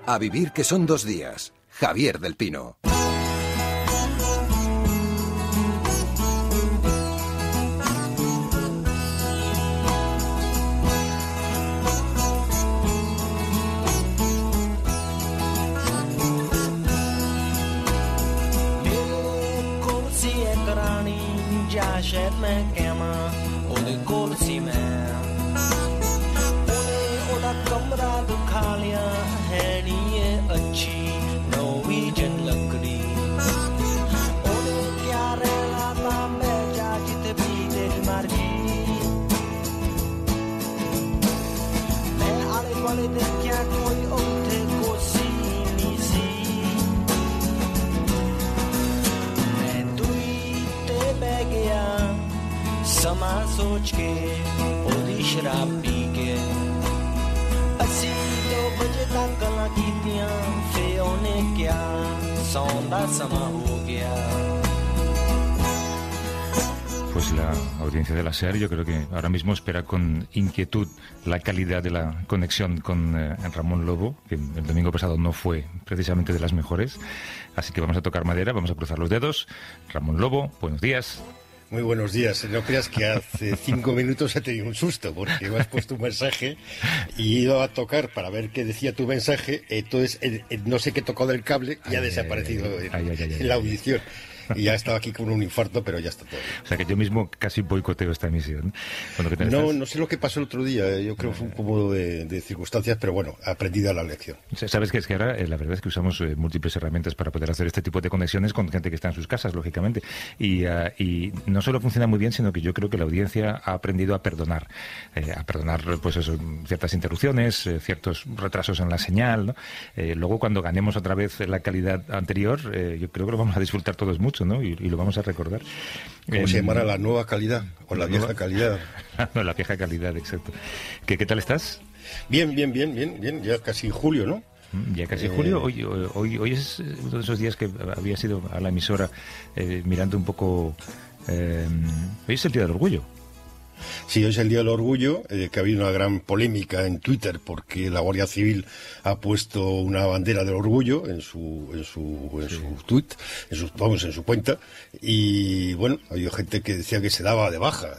A vivir que son 2 días. Javier del Pino. सोच के ओदी शराब पी के असी 2 बजे तक गल्लां कीतियां फे ओने क्या सौन दा समा हो गया. Pues la audiencia de la SER yo creo que ahora mismo espera con inquietud la calidad de la conexión con Ramón Lobo, que el domingo pasado no fue precisamente de las mejores, así que vamos a tocar madera, vamos a cruzar los dedos. Ramón Lobo, buenos días. Muy buenos días. No creas que hace 5 minutos he tenido un susto porque me has puesto un mensaje y he ido a tocar para ver qué decía tu mensaje. Entonces, no sé qué tocó del cable y ha desaparecido en la audición. Y ya estaba aquí con un infarto, pero ya está todo bien. O sea que yo mismo casi boicoteo esta emisión. No sé lo que pasó el otro día. Yo creo que fue un cúmulo de circunstancias, pero bueno, aprendida la lección. Sabes que es que ahora la verdad es que usamos múltiples herramientas para poder hacer este tipo de conexiones con gente que está en sus casas, lógicamente. Y no solo funciona muy bien, sino que yo creo que la audiencia ha aprendido a perdonar. Pues eso, ciertas interrupciones, ciertos retrasos en la señal, ¿no? Luego cuando ganemos otra vez la calidad anterior, yo creo que lo vamos a disfrutar todos mucho, ¿no? Y lo vamos a recordar. ¿Cómo se llamará? ¿La nueva calidad? ¿O la vieja calidad? No, la vieja calidad, exacto. ¿Qué tal estás? Bien. Ya casi julio, ¿no? Ya casi julio. Hoy es uno de esos días que había ido a la emisora mirando un poco... hoy es el Día del Orgullo. Sí, hoy es el Día del Orgullo, que ha habido una gran polémica en Twitter porque la Guardia Civil ha puesto una bandera del orgullo en su tweet, en su cuenta, y bueno, había gente que decía que se daba de baja.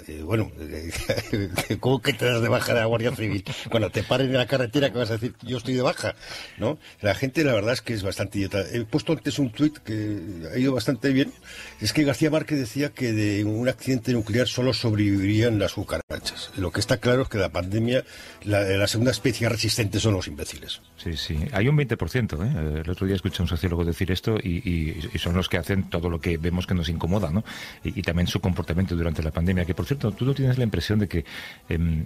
¿Cómo que te das de baja de la Guardia Civil? Cuando te paren en la carretera, que vas a decir yo estoy de baja, ¿no? La gente, la verdad es que es bastante idiota. He puesto antes un tweet que ha ido bastante bien. Es que García Márquez decía que de un accidente nuclear solo sobrevivirían las cucarachas. Lo que está claro es que la pandemia, la segunda especie resistente son los imbéciles. Sí. Hay un 20%, ¿eh? El otro día escuché a un sociólogo decir esto y son los que hacen todo lo que vemos que nos incomoda, ¿no? Y también su comportamiento durante la pandemia. Que, por cierto, tú no tienes la impresión de que,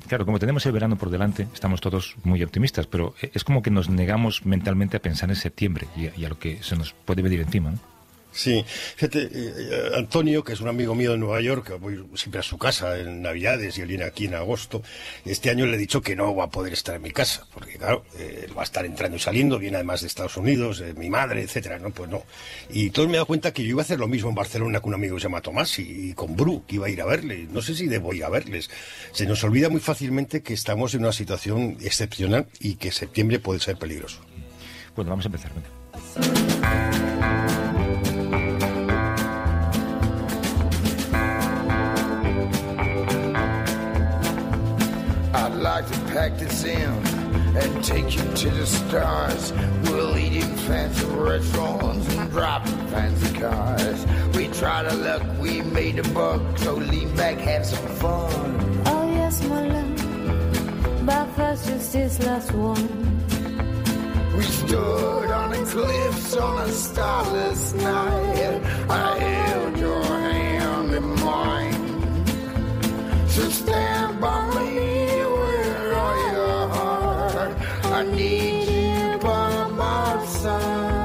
claro, como tenemos el verano por delante, estamos todos muy optimistas, pero es como que nos negamos mentalmente a pensar en septiembre y a lo que se nos puede venir encima, ¿no? Sí, fíjate, Antonio, que es un amigo mío de Nueva York, que voy siempre a su casa en Navidades y él viene aquí en agosto, este año le he dicho que no va a poder estar en mi casa, porque claro, él va a estar entrando y saliendo, viene además de Estados Unidos, mi madre, etcétera, no, pues no. Y entonces me he dado cuenta que yo iba a hacer lo mismo en Barcelona con un amigo que se llama Tomás y con Bru, que iba a ir a verle, no sé si debo ir a verles. Se nos olvida muy fácilmente que estamos en una situación excepcional y que septiembre puede ser peligroso. Bueno, vamos a empezar, venga. I'd like to pack this in and take you to the stars. We'll eat in fancy restaurants and drive in fancy cars. We tried our luck, we made a buck, so lean back, have some fun. Oh yes, my love, but first just this last one. We stood on the cliffs on a starless night. I held your hand in mine. So stand by me with all your heart. I need you by my side.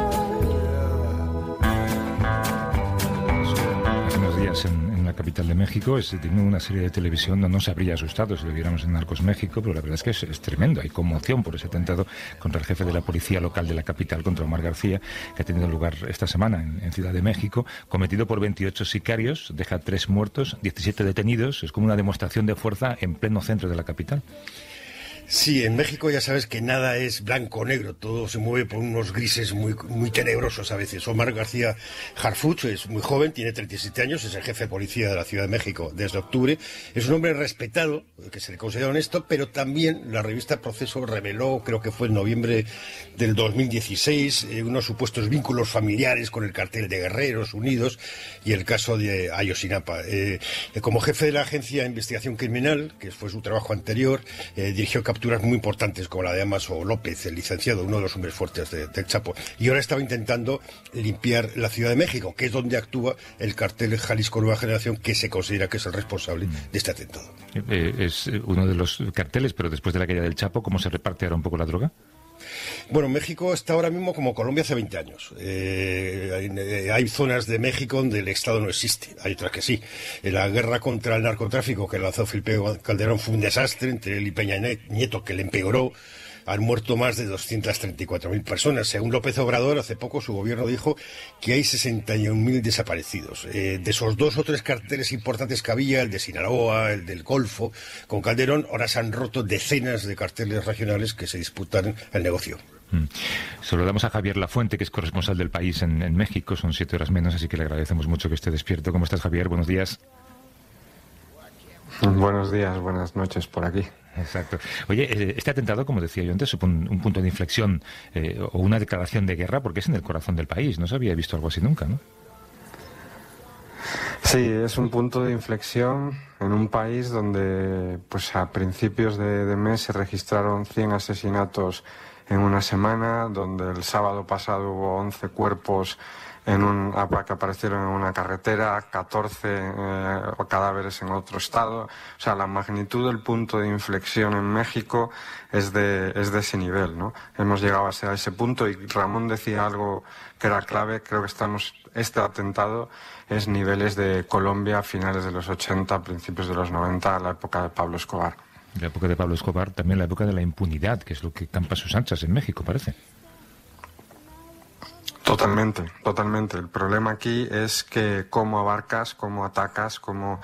Hace unos días en la capital de México, tiene una serie de televisión, no se habría asustado si lo viéramos en Narcos México, pero la verdad es que es tremendo. Hay conmoción por ese atentado contra el jefe de la policía local de la capital, contra Omar García, que ha tenido lugar esta semana en Ciudad de México, cometido por 28 sicarios, deja 3 muertos, 17 detenidos. Es como una demostración de fuerza en pleno centro de la capital. Sí, en México ya sabes que nada es blanco o negro, todo se mueve por unos grises muy tenebrosos a veces. Omar García Harfuch es muy joven, tiene 37 años, es el jefe de policía de la Ciudad de México desde octubre. Es un hombre respetado, que se le considera honesto, pero también la revista Proceso reveló, creo que fue en noviembre del 2016, unos supuestos vínculos familiares con el cartel de Guerreros Unidos y el caso de Ayotzinapa. Como jefe de la Agencia de Investigación Criminal, que fue su trabajo anterior, dirigió capturas muy importantes como la de Amaso López, el licenciado, uno de los hombres fuertes del Chapo, y ahora estaba intentando limpiar la Ciudad de México, que es donde actúa el cartel Jalisco Nueva Generación, que se considera que es el responsable de este atentado. Es uno de los carteles, pero después de la caída del Chapo, ¿cómo se reparte ahora un poco la droga? Bueno, México está ahora mismo como Colombia hace 20 años. Hay zonas de México donde el Estado no existe, hay otras que sí. La guerra contra el narcotráfico que lanzó Felipe Calderón fue un desastre entre él y Peña Nieto, que le empeoró. Han muerto más de 234.000 personas. Según López Obrador, hace poco su gobierno dijo que hay 61.000 desaparecidos. De esos 2 o 3 carteles importantes que había, el de Sinaloa, el del Golfo, con Calderón, ahora se han roto decenas de carteles regionales que se disputan el negocio. Saludamos a Javier Lafuente, que es corresponsal del País en México. Son 7 horas menos, así que le agradecemos mucho que esté despierto. ¿Cómo estás, Javier? Buenos días. Buenos días, buenas noches por aquí. Exacto. Oye, este atentado, como decía yo antes, supone un punto de inflexión o una declaración de guerra, porque es en el corazón del país. No se había visto algo así nunca, ¿no? Sí, es un punto de inflexión en un país donde, pues, a principios de mes se registraron 100 asesinatos en una semana, donde el sábado pasado hubo 11 cuerpos que aparecieron en una carretera, 14 cadáveres en otro estado. O sea, la magnitud del punto de inflexión en México es de ese nivel, ¿no? Hemos llegado a ese punto, y Ramón decía algo que era clave. Creo que este atentado es niveles de Colombia a finales de los 80, principios de los 90, la época de Pablo Escobar. La época de Pablo Escobar, también la época de la impunidad, que es lo que campa a sus anchas en México, parece. Totalmente. El problema aquí es que cómo abarcas, cómo atacas, cómo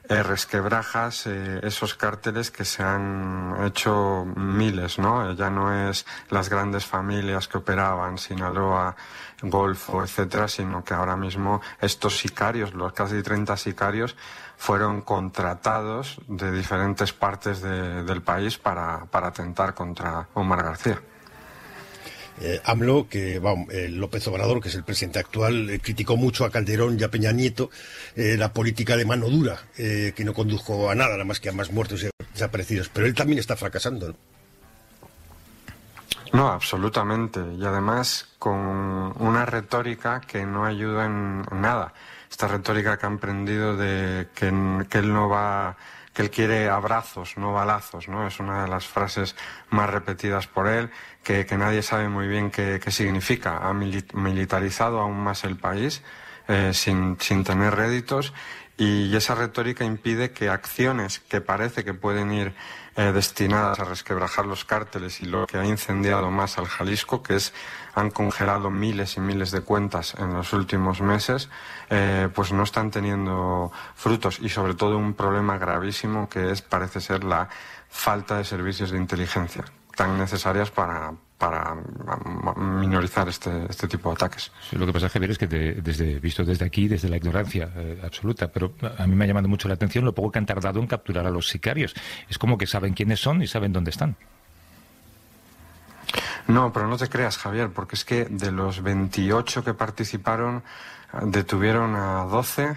resquebrajas esos cárteles que se han hecho miles, ¿no? Ya no es las grandes familias que operaban, Sinaloa, Golfo, etcétera, sino que ahora mismo estos sicarios, los casi 30 sicarios, fueron contratados de diferentes partes del país para atentar contra Omar García. AMLO, López Obrador, que es el presidente actual, criticó mucho a Calderón y a Peña Nieto la política de mano dura, que no condujo a nada más que a más muertos y desaparecidos. Pero él también está fracasando, ¿no? No, absolutamente. Y además con una retórica que no ayuda en nada. Esta retórica que ha emprendido de que él quiere abrazos, no balazos, ¿no? Es una de las frases más repetidas por él, que nadie sabe muy bien qué significa. Ha militarizado aún más el país sin tener réditos, y esa retórica impide que acciones que parece que pueden ir destinadas a resquebrajar los cárteles, y lo que ha incendiado más al Jalisco, que han congelado miles y miles de cuentas en los últimos meses, pues no están teniendo frutos, y sobre todo un problema gravísimo que parece ser la falta de servicios de inteligencia tan necesarias para minorizar este tipo de ataques. Sí, lo que pasa, Javier, es que visto desde aquí, desde la ignorancia absoluta, pero a mí me ha llamado mucho la atención lo poco que han tardado en capturar a los sicarios. Es como que saben quiénes son y saben dónde están. No, pero no te creas, Javier, porque es que de los 28 que participaron, detuvieron a 12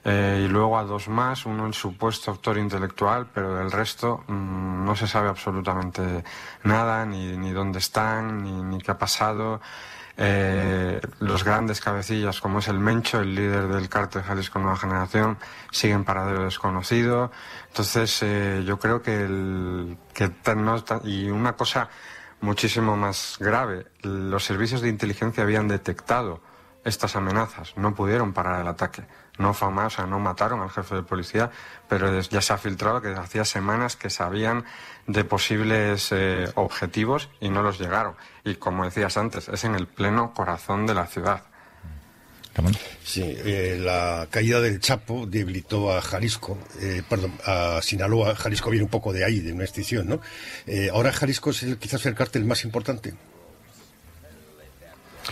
y luego a 2 más, uno el supuesto autor intelectual, pero del resto no se sabe absolutamente nada, ni dónde están, ni qué ha pasado. Los grandes cabecillas, como es el Mencho, el líder del cártel Jalisco Nueva Generación, siguen paradero desconocido. Entonces yo creo y una cosa muchísimo más grave, los servicios de inteligencia habían detectado estas amenazas, no pudieron parar el ataque. No mataron al jefe de policía, pero ya se ha filtrado que hacía semanas que sabían de posibles objetivos y no los llegaron. Y como decías antes, es en el pleno corazón de la ciudad. Ramón. Sí, la caída del Chapo debilitó a Jalisco, a Sinaloa. Jalisco viene un poco de ahí, de una extinción, ¿no? Ahora Jalisco es quizás el cártel más importante.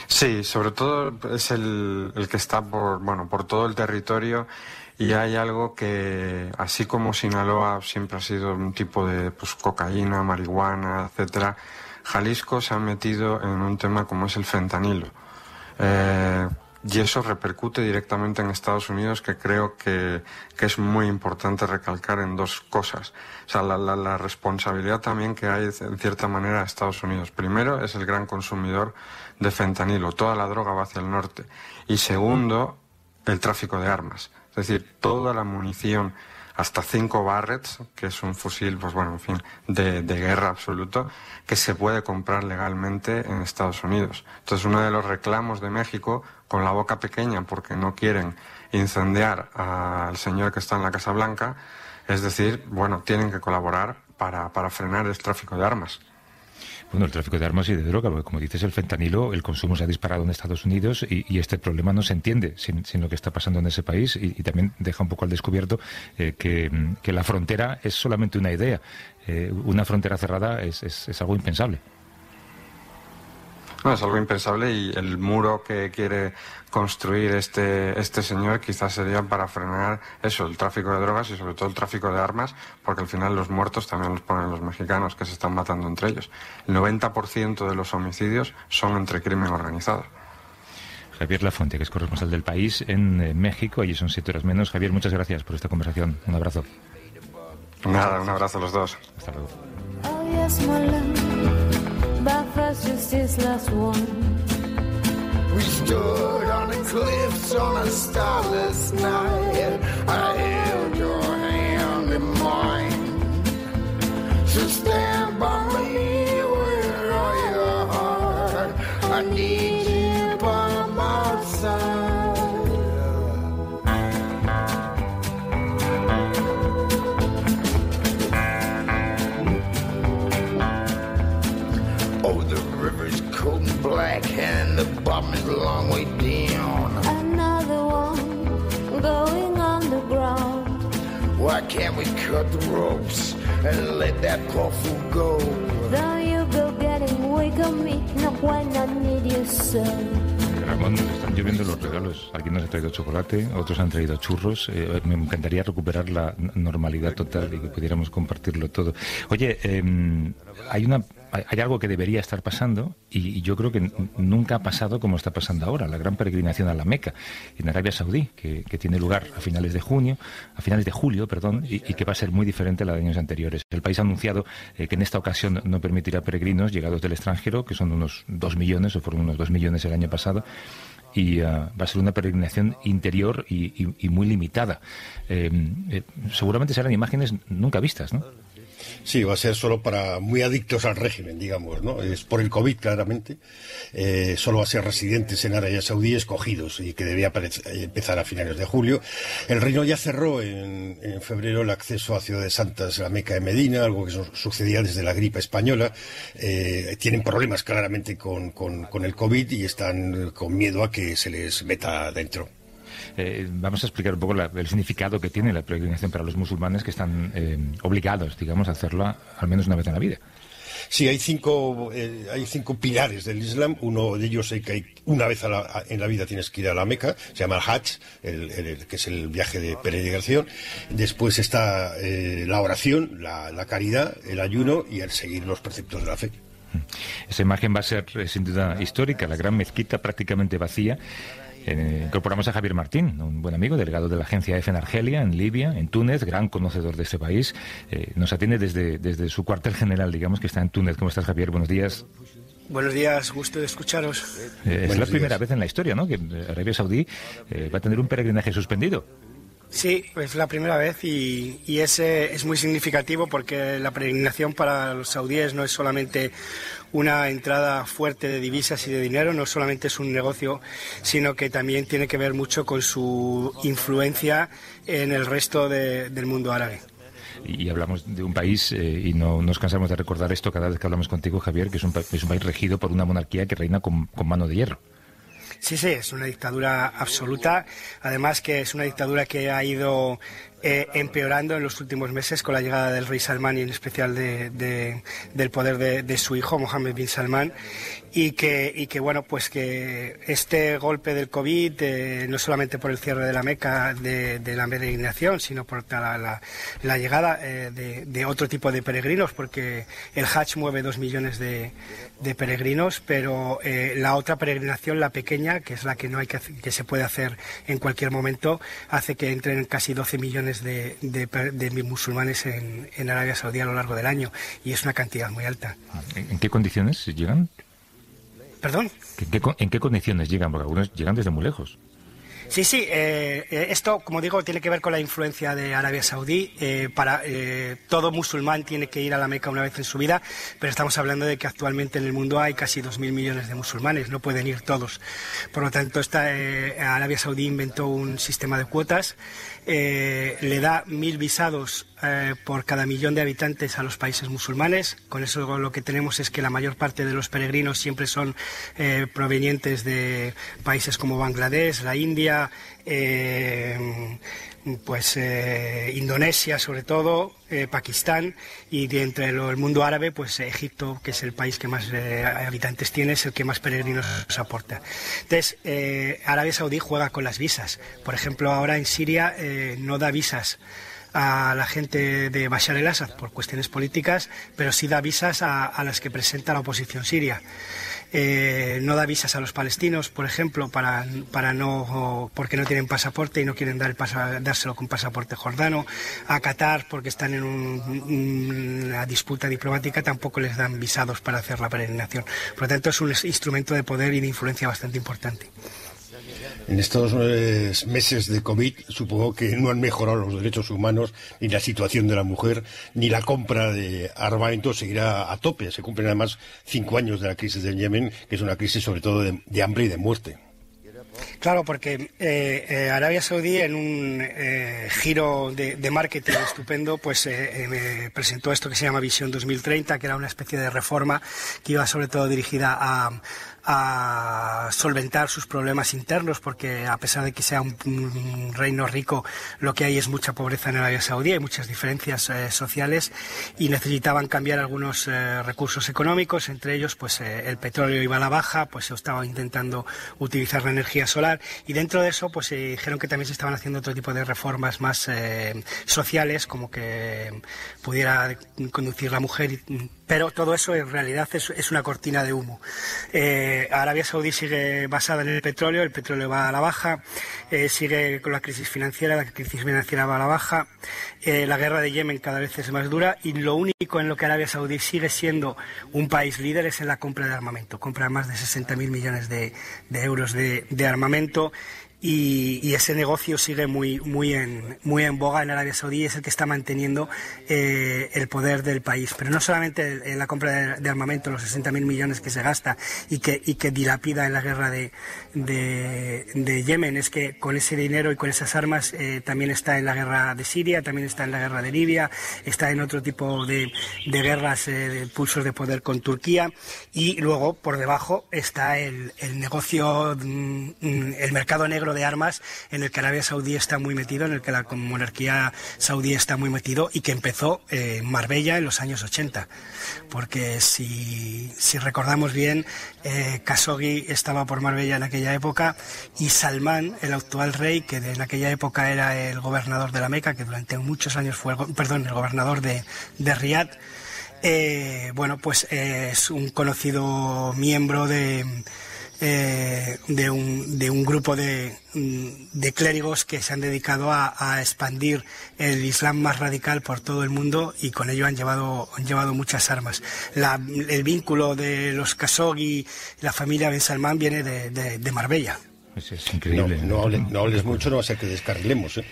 Sí, sobre todo es el que está por todo el territorio, y hay algo que, así como Sinaloa siempre ha sido un tipo de cocaína, marihuana, etcétera, Jalisco se ha metido en un tema como es el fentanilo. Y eso repercute directamente en Estados Unidos, que creo que es muy importante recalcar en dos cosas. O sea, la responsabilidad también que hay en cierta manera de Estados Unidos. Primero, es el gran consumidor de fentanilo, toda la droga va hacia el norte. Y segundo, el tráfico de armas. Es decir, toda la munición, hasta 5 Barretts, que es un fusil, de guerra absoluto, que se puede comprar legalmente en Estados Unidos. Entonces, uno de los reclamos de México, con la boca pequeña porque no quieren incendiar al señor que está en la Casa Blanca, es decir, tienen que colaborar para frenar el tráfico de armas. Bueno, el tráfico de armas y de droga, porque como dices, el fentanilo, el consumo se ha disparado en Estados Unidos y este problema no se entiende sin lo que está pasando en ese país, y también deja un poco al descubierto que la frontera es solamente una idea. Una frontera cerrada es algo impensable. No, es algo impensable, y el muro que quiere construir este señor quizás sería para frenar eso, el tráfico de drogas y sobre todo el tráfico de armas, porque al final los muertos también los ponen los mexicanos, que se están matando entre ellos. El 90% de los homicidios son entre crimen organizado. Javier Lafuente, que es corresponsal del País en México, allí son 7 horas menos. Javier, muchas gracias por esta conversación. Un abrazo. Nada, un abrazo a los dos. Hasta luego. Oh yes, my love, but first just this last one. We stood on the cliffs on a starless night. I held your hand in mine. So stand by me with all your heart. I need you by my side. Oh, the river's cold and black and the bottom is a long way down. Another one going underground. Why can't we cut the ropes and let that poor fool go? Though you go getting weak on me, not when I need you so. Ramón, nos están lloviendo los regalos. Alguien nos ha traído chocolate, otros han traído churros. Me encantaría recuperar la normalidad total y que pudiéramos compartirlo todo. Oye, hay algo que debería estar pasando y yo creo que nunca ha pasado como está pasando ahora, la gran peregrinación a la Meca en Arabia Saudí, que tiene lugar a finales de julio, y que va a ser muy diferente a la de años anteriores. El país ha anunciado que en esta ocasión no permitirá peregrinos llegados del extranjero, que son unos 2 millones, o fueron unos 2 millones el año pasado, y va a ser una peregrinación interior y muy limitada. Seguramente serán imágenes nunca vistas, ¿no? Sí, va a ser solo para muy adictos al régimen, digamos, ¿no? Es por el COVID, claramente. Solo va a ser residentes en Arabia Saudí escogidos, y que debía empezar a finales de julio. El Reino ya cerró en febrero el acceso a Ciudades Santas, la Meca de Medina, algo que sucedía desde la gripe española. Tienen problemas claramente con el COVID y están con miedo a que se les meta dentro. Vamos a explicar un poco el significado que tiene la peregrinación para los musulmanes, que están obligados, digamos, a hacerlo al menos una vez en la vida. Sí, hay cinco pilares del Islam. Uno de ellos es que una vez en la vida tienes que ir a la Meca, se llama el Hajj, que es el viaje de peregrinación. Después está la oración, la caridad, el ayuno y el seguir los preceptos de la fe. Esa imagen va a ser sin duda histórica, la gran mezquita prácticamente vacía. Incorporamos a Javier Martín, un buen amigo, delegado de la agencia EFE en Argelia, en Libia, en Túnez, gran conocedor de este país. Nos atiende desde su cuartel general, digamos, que está en Túnez. ¿Cómo estás, Javier? Buenos días. Buenos días, gusto de escucharos. Es la primera vez en la historia, ¿no?, que Arabia Saudí va a tener un peregrinaje suspendido. Sí, es la primera vez y es muy significativo, porque la peregrinación para los saudíes no es solamente una entrada fuerte de divisas y de dinero, no solamente es un negocio, sino que también tiene que ver mucho con su influencia en el resto del mundo árabe. Y hablamos de un país, y no nos cansamos de recordar esto cada vez que hablamos contigo, Javier, que es un país regido por una monarquía que reina con mano de hierro. Sí, es una dictadura absoluta, además que es una dictadura que ha ido empeorando en los últimos meses con la llegada del rey Salmán y en especial del poder de su hijo, Mohammed bin Salman, y que bueno, pues que este golpe del COVID, no solamente por el cierre de la Meca, de la peregrinación, sino por la llegada de otro tipo de peregrinos, porque el Hajj mueve 2 millones de peregrinos, pero la otra peregrinación, la pequeña, que es la que no hay que se puede hacer en cualquier momento, hace que entren casi 12 millones de musulmanes en Arabia Saudí a lo largo del año, y es una cantidad muy alta. ¿En qué condiciones llegan? ¿Perdón? ¿En qué condiciones llegan? Porque algunos llegan desde muy lejos. Sí, esto, como digo, tiene que ver con la influencia de Arabia Saudí. Todo musulmán tiene que ir a la Meca una vez en su vida, pero estamos hablando de que actualmente en el mundo hay casi 2.000 millones de musulmanes, no pueden ir todos. Por lo tanto, Arabia Saudí inventó un sistema de cuotas, le da 1.000 visados por cada 1.000.000 de habitantes a los países musulmanes. Con eso lo que tenemos es que la mayor parte de los peregrinos siempre son provenientes de países como Bangladesh, la India, Indonesia sobre todo, Pakistán, y de entre el mundo árabe, pues Egipto, que es el país que más habitantes tiene, es el que más peregrinos aporta. Entonces, Arabia Saudí juega con las visas. Por ejemplo, ahora en Siria no da visas a la gente de Bashar el-Assad por cuestiones políticas, pero sí da visas a las que presenta la oposición siria. No da visas a los palestinos, por ejemplo, porque no tienen pasaporte y no quieren dárselo con pasaporte jordano. A Qatar, porque están en una disputa diplomática, tampoco les dan visados para hacer la peregrinación. Por lo tanto, es un instrumento de poder y de influencia bastante importante. En estos meses de COVID supongo que no han mejorado los derechos humanos, ni la situación de la mujer, ni la compra de armamento seguirá a tope. Se cumplen además 5 años de la crisis del Yemen, que es una crisis sobre todo de hambre y de muerte. Claro, porque Arabia Saudí, en un giro de marketing estupendo, pues presentó esto que se llama Visión 2030, que era una especie de reforma que iba sobre todo dirigida a solventar sus problemas internos, porque a pesar de que sea un reino rico, lo que hay es mucha pobreza en Arabia Saudí, hay muchas diferencias sociales, y necesitaban cambiar algunos recursos económicos. Entre ellos, pues el petróleo iba a la baja, pues se estaba intentando utilizar la energía solar, y dentro de eso pues dijeron que también se estaban haciendo otro tipo de reformas más sociales, como que pudiera conducir la mujer, pero todo eso en realidad es una cortina de humo. Arabia Saudí sigue basada en el petróleo va a la baja, sigue con la crisis financiera va a la baja, la guerra de Yemen cada vez es más dura, y lo único en lo que Arabia Saudí sigue siendo un país líder es en la compra de armamento. Compra más de 60.000 millones de euros de armamento, y ese negocio sigue muy en boga en Arabia Saudí. Es el que está manteniendo el poder del país, pero no solamente en la compra de armamento, los 60.000 millones que se gasta y que dilapida en la guerra de Yemen, es que con ese dinero y con esas armas también está en la guerra de Siria, también está en la guerra de Libia, está en otro tipo de guerras, de pulsos de poder con Turquía, y luego por debajo está el negocio, el mercado negro de armas, en el que Arabia Saudí está muy metido, en el que la monarquía saudí está muy metido, y que empezó en Marbella en los años 80, porque si recordamos bien, Khashoggi estaba por Marbella en aquella época, y Salmán, el actual rey, que en aquella época era el gobernador de la Meca, que durante muchos años fue el gobernador de Riad, es un conocido miembro de un grupo de clérigos que se han dedicado a expandir el Islam más radical por todo el mundo, y con ello han llevado muchas armas. El vínculo de los Khashoggi, la familia Ben Salman, viene de Marbella. Es increíble. No hables mucho, no va a ser que descarrilemos, ¿eh?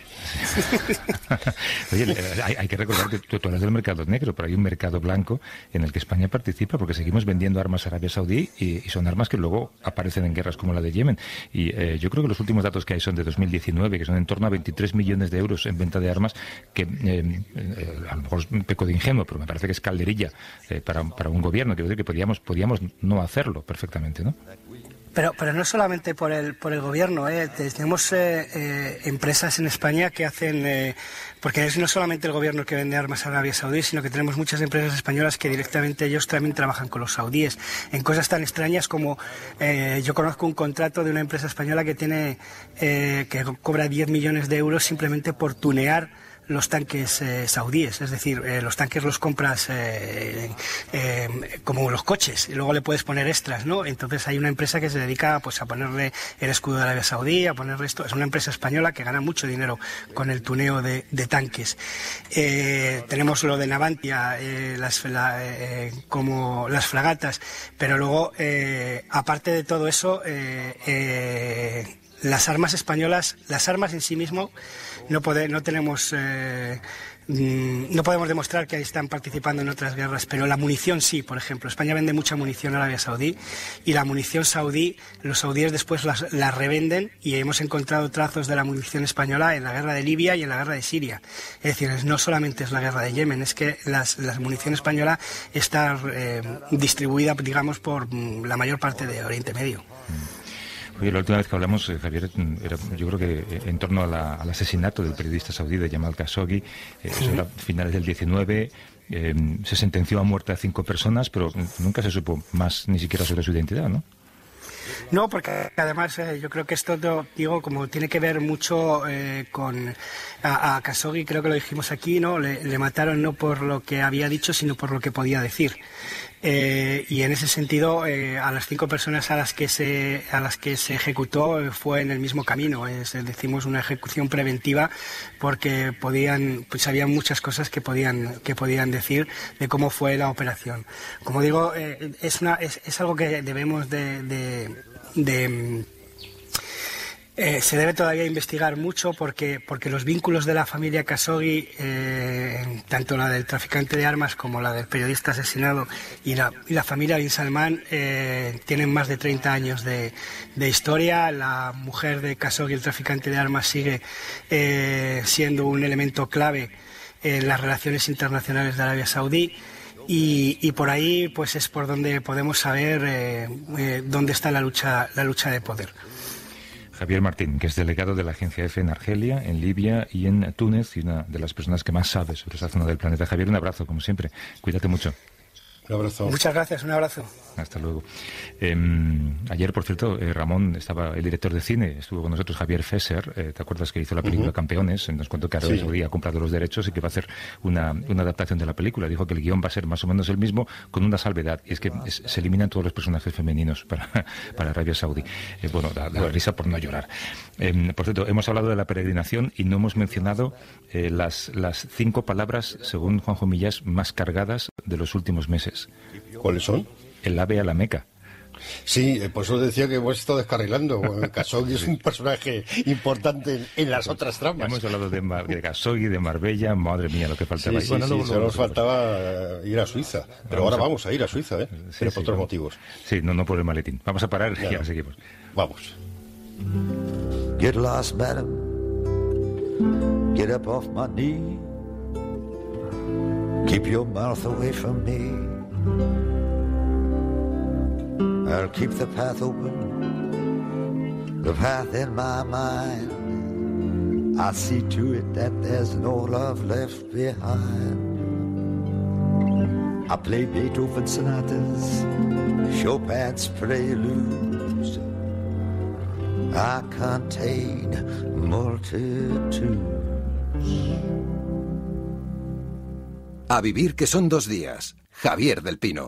Oye, hay que recordar que tú hablas del mercado negro, pero hay un mercado blanco en el que España participa, porque seguimos vendiendo armas a Arabia Saudí, y son armas que luego aparecen en guerras como la de Yemen. Y yo creo que los últimos datos que hay son de 2019, que son en torno a 23 millones de euros en venta de armas, que a lo mejor es un peco de ingenuo, pero me parece que es calderilla para un gobierno. Quiero decir que podíamos no hacerlo perfectamente, ¿no? Pero no solamente por el gobierno, tenemos empresas en España que hacen, porque no solamente el gobierno que vende armas a Arabia Saudí, sino que tenemos muchas empresas españolas que directamente ellos también trabajan con los saudíes en cosas tan extrañas como yo conozco un contrato de una empresa española que tiene que cobra 10 millones de euros simplemente por tunear los tanques saudíes, es decir, los tanques los compras como los coches y luego le puedes poner extras, ¿no? Entonces hay una empresa que se dedica pues a ponerle el escudo de Arabia Saudí, a ponerle esto. Es una empresa española que gana mucho dinero con el tuneo de tanques. Tenemos lo de Navantia, como las fragatas, pero luego aparte de todo eso, las armas españolas, las armas en sí mismo no podemos demostrar que están participando en otras guerras, pero la munición sí. Por ejemplo, España vende mucha munición a Arabia Saudí y la munición saudí, los saudíes después la revenden y hemos encontrado trazos de la munición española en la guerra de Libia y en la guerra de Siria. Es decir, no solamente es la guerra de Yemen, es que la munición española está distribuida, digamos, por la mayor parte de Oriente Medio. Oye, la última vez que hablamos, Javier, yo creo que en torno al asesinato del periodista saudí de Jamal Khashoggi, eso era finales del 19, se sentenció a muerte a 5 personas, pero nunca se supo más ni siquiera sobre su identidad, ¿no? No, porque además yo creo que esto, digo, como tiene que ver mucho con a Khashoggi, creo que lo dijimos aquí, ¿no? Le mataron no por lo que había dicho, sino por lo que podía decir. Y en ese sentido, a las 5 personas a las que se ejecutó fue en el mismo camino. Decimos una ejecución preventiva porque había muchas cosas que podían decir de cómo fue la operación. Como digo, es algo que debemos se debe todavía investigar mucho porque los vínculos de la familia Khashoggi, tanto la del traficante de armas como la del periodista asesinado y la familia Bin Salman tienen más de 30 años de historia. La mujer de Khashoggi, el traficante de armas, sigue siendo un elemento clave en las relaciones internacionales de Arabia Saudí. Y por ahí pues es por donde podemos saber dónde está la lucha de poder. Javier Martín, que es delegado de la Agencia EFE en Argelia, en Libia y en Túnez, y una de las personas que más sabe sobre esa zona del planeta. Javier, un abrazo, como siempre. Cuídate mucho. Un abrazo. Muchas gracias, un abrazo. Hasta luego. Ayer, por cierto, Ramón, estaba el director de cine, estuvo con nosotros, Javier Fesser, ¿te acuerdas que hizo la película Campeones? Nos contó que Arabia Saudí ha comprado los derechos y que va a hacer una adaptación de la película. Dijo que el guión va a ser más o menos el mismo, con una salvedad, y es que se eliminan todos los personajes femeninos para Arabia Saudí. Bueno, da risa por no llorar. Por cierto, hemos hablado de la peregrinación y no hemos mencionado las 5 palabras, según Juanjo Millás, más cargadas de los últimos meses. ¿Cuáles son? El ave a la Meca. Sí, por eso decía que hemos estado descarrilando. Khashoggi es un personaje importante en las otras tramas. Hemos hablado de Khashoggi, de Marbella, madre mía, lo que faltaba. Sí, solo nos faltaba ir a Suiza. Pero ahora vamos a ir a Suiza, pero por otros motivos. Sí, no por el maletín. Vamos a parar y ahora seguimos. Vamos. Get lost, madam. Get up off my knee. Keep your mouth away from me. I'll keep the path open, the path in my mind. I'll see to it that there's no love left behind. I play Beethoven sonatas, Chopin's preludes. I contain multitudes. A vivir que son 2 días. Javier del Pino.